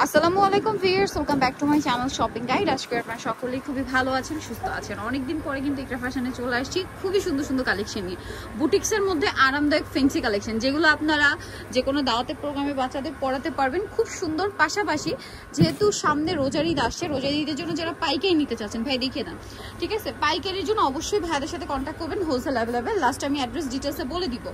আসসালামু আলাইকুম viewers, welcome back to my channel shopping guide. আজকে আপনারা সকলেই খুবই ভালো আছেন, সুস্থ আছেন। অনেকদিন পরে কিন্তু ইকরা ফ্যাশনে চলে আসছি খুবই সুন্দর সুন্দর কালেকশন নিয়ে। বুটিক্সের মধ্যে আরামদায়ক ফেন্সি কালেকশন, যেগুলো আপনারা যে কোনো দাওয়াতের প্রোগ্রামে বাচ্চাদের পড়াতে পারবেন খুব সুন্দর। পাশাপাশি যেহেতু সামনে রোজার ঈদ আসছে, রোজার ঈদের জন্য যারা পাইকারি নিতে চাচ্ছেন ভাই দেখিয়ে দেন, ঠিক আছে? পাইকারির জন্য অবশ্যই ভাইদের সাথে কন্ট্যাক্ট করবেন, হোলসেল অ্যাভেলেবেল। লাস্ট আমি অ্যাড্রেস ডিটেলসে বলে দিব।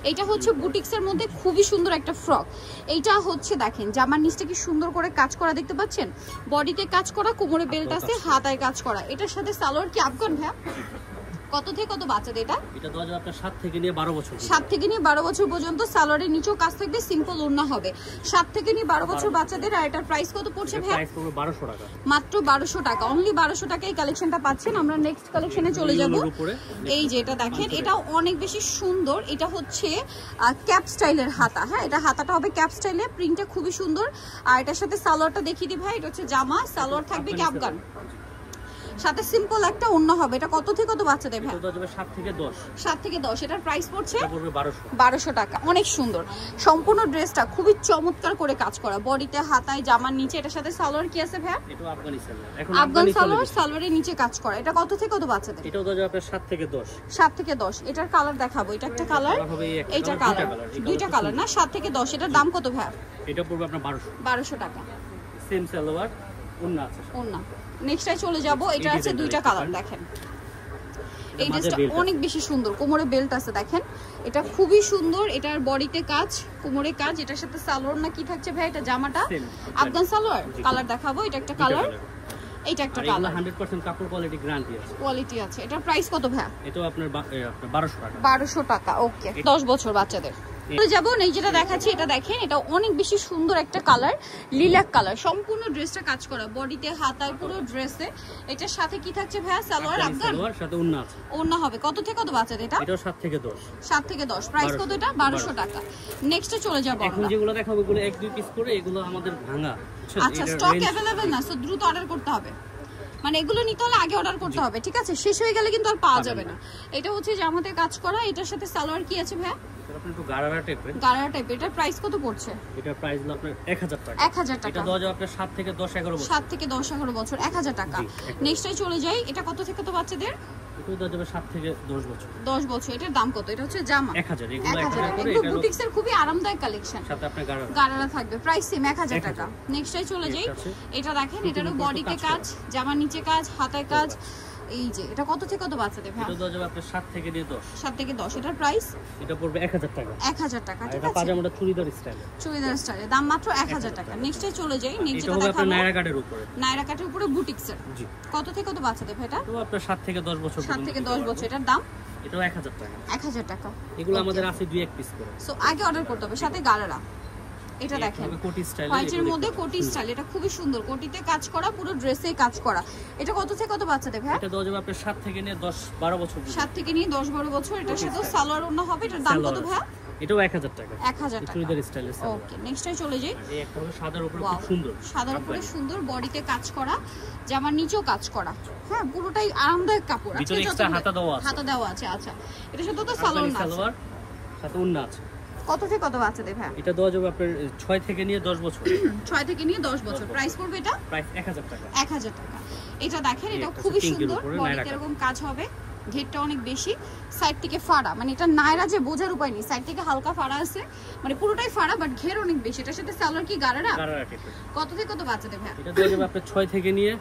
এইটা হচ্ছে বুটিক্সের মধ্যে খুবই সুন্দর একটা ফ্রক। এইটা হচ্ছে দেখেন জামার নিচটা কি সুন্দর করে কাজ করা দেখতে পাচ্ছেন, বডিতে কাজ করা, কোমরে বেল্ট আছে, হাতায় কাজ করা। এটার সাথে সালোয়ার কি আফগান ভাই? কত থেকে কত বাচ্চাদের এটা? এটা তো আপনার 7 থেকে নিয়ে 12 বছর, 7 থেকে নিয়ে 12 বছর পর্যন্ত। সালোয়ারের নিচেও কাজ থাকবে, সিম্পল ওড়না হবে। 7 থেকে নিয়ে 12 বছর বাচ্চাদের। আর এটার প্রাইস কত পড়ছে ভাই? প্রাইস পড়বে 1200 টাকা, মাত্র 1200 টাকা। অনলি 1200 টাকায় কালেকশনটা পাচ্ছেন। আমরা নেক্সট কালেকশনে চলে যাব। এই যে এটা দেখেন, এটাও অনেক বেশি সুন্দর। এটা হচ্ছে ক্যাপ স্টাইলের হাতা। হ্যাঁ, এটা হাতাটা হবে ক্যাপ স্টাইলে, প্রিন্টটা খুবই সুন্দর। আর এটার সাথে সালোয়ারটা দেখিয়ে দিই ভাই। এটা হচ্ছে জামা, সালোয়ার থাকবে কি আফগান, সাথে সিম্পল একটা ওড়না হবে। এটা কত থেকে কত বাচ্চাদের ভাই? 7 থেকে 10। 7 থেকে 10। এটার প্রাইস পড়ছে 1200 টাকা। অনেক সুন্দর সম্পূর্ণ ড্রেসটা, খুবই চমৎকার করে কাজ করা, বডিতে, হাতায়, জামার নিচে। এটার সাথে সালোয়ার কি আছে ভাই? এটা আফগানি সালোয়ার। এখন আফগান সালোয়ার, সালোয়ারের নিচে কাজ করা। এটা কত থেকে কত বাচ্চাদের? এটাও তো আপনার 7 থেকে 10। 7 থেকে 10। এটার কালার দেখাবো। এটা একটা কালার, এইটা কালার, দুইটা কালার না? 7 থেকে 10। এটার দাম কত ভাই? এটা পড়বে আপনার 1200 টাকা। সেম সালোয়ার, ওড়না আছে, ওড়না। নেক্সটে চলে যাব। এটা আছে দুইটা কালার। দেখেন এই ড্রেসটা অনেক বেশি সুন্দর, কোমরে বেল্ট আছে দেখেন, এটা খুবই সুন্দর। এটার বডিতে কাজ, কোমরে কাজ। এটার সাথে সালোয়ার না কি থাকছে ভাই? এটা জামাটা আফগান সালোয়ার। কালার দেখাবো। এটা একটা কালার, এইটা একটা কালার। 100% কাপড় কোয়ালিটি গ্যারান্টি আছে, কোয়ালিটি আছে। এটার প্রাইস কত ভাই? এটাও আপনার 1200 টাকা। 1200 টাকা। ওকে, 10 বছর বাচ্চাদের। যাব নেই, যেটা দেখাচ্ছি এটা দেখেন, এটা অনেক বেশি সুন্দর একটা কালার, লিলাক কালার। সম্পূর্ণ ড্রেসটা কাজ করা, বডিতে, হাতায়, পুরো ড্রেসে। এটার সাথে কি থাকছে ভাইয়া? সালোয়ার আফগান, সালোয়ার সাথে ওড়না আছে। ওড়না হবে। কত থেকে কত বাচ্চাদের এটা? এটাও 7 থেকে 10। 7 থেকে 10। প্রাইস কত এটা? 1200 টাকা। নেক্সটে চলে যাব। এখন যেগুলো দেখাবো এগুলো 1-2 পিস করে, এগুলো আমাদের ভাঙা। আচ্ছা, স্টক अवेलेबल না, সো দ্রুত অর্ডার করতে হবে। মানে এগুলো নিতে হলে আগে অর্ডার করতে হবে, ঠিক আছে? শেষ হয়ে গেলে কিন্তু আর পাওয়া যাবে না। এটা হচ্ছে জামাতে কাজ করা। এটার সাথে সালোয়ার কি আছে ভাইয়া? আপনি একটু গারারা টাইপের। গারারা টাইপের। এটার প্রাইস কত পড়ছে? এটার প্রাইস হলো আপনার 1000 টাকা। 1000 টাকা। এটা দেওয়া যাবে আপনার 7 থেকে 10-11 বছর। 7 থেকে 10-11 বছর, 1000 টাকা। নেক্সটে চলে যাই। এটা কত থেকে কত বাচ্চাদের? এটা দেওয়া যাবে 7 থেকে 10 বছর। 10 বছর। এটার দাম কত? এটা হচ্ছে জামা 1000। এগুলো 1000 করে। এটা বুটিক্সের খুবই আরামদায়ক কালেকশন, সাথে আপনার গারারা থাকবে। প্রাইস সেম 1000 টাকা। নেক্সটে চলে যাই। এটা দেখেন, এটারও বডিতে কাজ, জামার নিচে কাজ, হাতায় কাজ। এই যে এটা কত থেকে কত বাচ্চাদের ভাই? এটা দেওয়া যাবে আপনার 7 থেকে 10। 7 থেকে 10। এটার প্রাইস? এটা পড়বে 1000 টাকা। 1000 টাকা, ঠিক এটা আছে? পাজামাটা চুড়িদার স্টাইল, চুড়িদার স্টাইলে দাম মাত্র 1000 টাকা। নেক্সটে চলে যাই। নেক্সট যেটা দেখাবো আপনার নায়রা কাটের উপরে। নায়রা কাটের উপরে বুটিক্সের। জি। কত থেকে কত বাচ্চাদের ভাই এটা? তো আপনার 7 থেকে 10 বছর। 7 থেকে 10 বছর। এটার দাম? এটাও 1000 টাকা। 1000 টাকা। এগুলো আমাদের আছে 2-1 পিস করে, সো আগে অর্ডার করতে হবে। সাথে গারারা। এটা দেখেন কোটি স্টাইল, হোয়াইটের মধ্যে কোটি স্টাইল। এটা খুবই সুন্দর, কোটিতে কাজ করা, পুরো ড্রেসে কাজ করা। এটা কত থেকে কত বাচ্চাদের ভাই? এটা দেওয়া যাবে আপনার 7 থেকে নিয়ে 10-12 বছর। 7 থেকে নিয়ে 10-12 বছর। এটার সাথে সালোয়ার ওড়না হবে। এটার দাম কত ভাই? এটাও 1000 টাকা। 1000 টাকা চুড়িদার স্টাইলে। ওকে, নেক্সটে চলে যাই। এই একটা হলো সাদার উপরে খুব সুন্দর, সাদার উপরে সুন্দর, বডিতে কাজ করা, জামার নিচেও কাজ করা। হ্যাঁ, পুরোটাই আরামদায়ক কাপড়। ভিতরে এক্সট্রা হাতা দেওয়া আছে। হাতা দেওয়া আছে। আচ্ছা, এটার সাথে তো সালোয়ার সাথে ওড়না আছে। কত থেকে কত বাচ্চাদের ভাই? এটা দেওয়া যাবে আপনার 6 থেকে নিয়ে 10 বছর। 6 থেকে নিয়ে 10 বছর। প্রাইস পড়বে এটা? প্রাইস 1000 টাকা। 1000 টাকা। এটা দেখেন, এটা খুবই সুন্দর, বডিতে এরকম কাজ হবে, ঘেরটা অনেক বেশি, সাইড থেকে ফাড়া। মানে এটা নায়রা যে বোঝার উপায় নেই, সাইড থেকে হালকা ফাড়া আছে, মানে পুরোটাই ফাড়া, বাট ঘের অনেক বেশি। এটার সাথে সালোয়ার কি গারারা? গারারা টাইপের। কত থেকে কত বাচ্চাদের ভাই? এটা দেওয়া যাবে আপনার 6 থেকে নিয়ে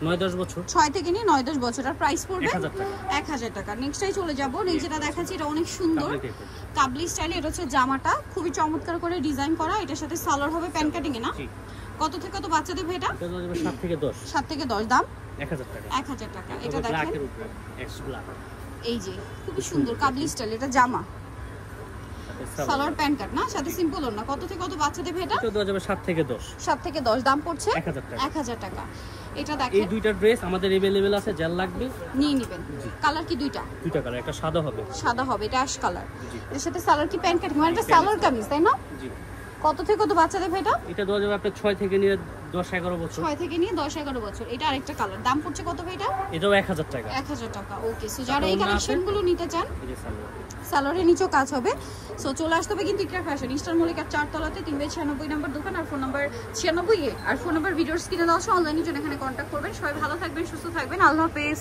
9-10 বছর। 6 থেকে নিয়ে 9-10 বছর। আর প্রাইস পড়বে 1000 টাকা। নেক্সটে চলে যাব। নেক্সট যেটা দেখাচ্ছি, এটা অনেক সুন্দর কাবলি স্টাইলে। এটা হচ্ছে জামাটা খুবই চমৎকার করে ডিজাইন করা। এটার সাথে সালোয়ার হবে প্যান কাটিং এ না? কত থেকে কত বাচ্চাদের ভাই এটা? এটা দেওয়া যাবে 7 থেকে 10। 7 থেকে 10। দাম 1000 টাকা। 1000 টাকা। এটা দেখেন, ব্ল্যাকের উপরে এক্স ব্ল্যাক। এই যে খুবই সুন্দর কাবলি স্টাইল। এটা জামা, সালোয়ার প্যান্ট কাট না, সাথে সিম্পল ওড়না। কত থেকে কত বাচ্চাদের ভাই এটা? এটা দেওয়া যাবে 7 থেকে 10। 7 থেকে 10। দাম পড়ছে 1000 টাকা। 1000 টাকা। এটা দেখেন, এই দুইটা ড্রেস আমাদের अवेलेबल আছে, জেল লাগবে নিয়ে নেবেন। কালার কি দুইটা? দুইটা কালার, একটা সাদা হবে, সাদা হবে, এটা অ্যাশ কালার। এর সাথে সালোয়ার কি প্যান্ট কাট, মানে এটা সালোয়ার কামিজ তাই না? জি। কত থেকে কত বাচ্চাদের ভাই এটা? এটা দেওয়া যাবে আপনার 6 থেকে নিয়ে 10-11 বছর। 6 থেকে নিয়ে 10-11 বছর। এটা আরেকটা কালার, দাম পড়ছে কত ভাই এটা? এটাও 1000 টাকা। 1000 টাকা। ওকে, সো যারা এই কালেকশনগুলো নিতে চান, এই যে সালোয়ার, সালোয়ারের নিচেও কাজ হবে। সো চলে আসতে হবে কিন্তু ইকরা ফ্যাশন, ইস্টার্ন মল্লিকার 4 তলাতে 3/96 নাম্বার দোকান, আর ফোন নাম্বার 96 আর ফোন নাম্বার ভিডিওর স্ক্রিনে দেওয়া আছে। অনলাইনের জন্য এখানে কন্ট্যাক্ট করবেন। সবাই ভালো থাকবেন, সুস্থ থাকবেন, আল্লাহ হাফেজ।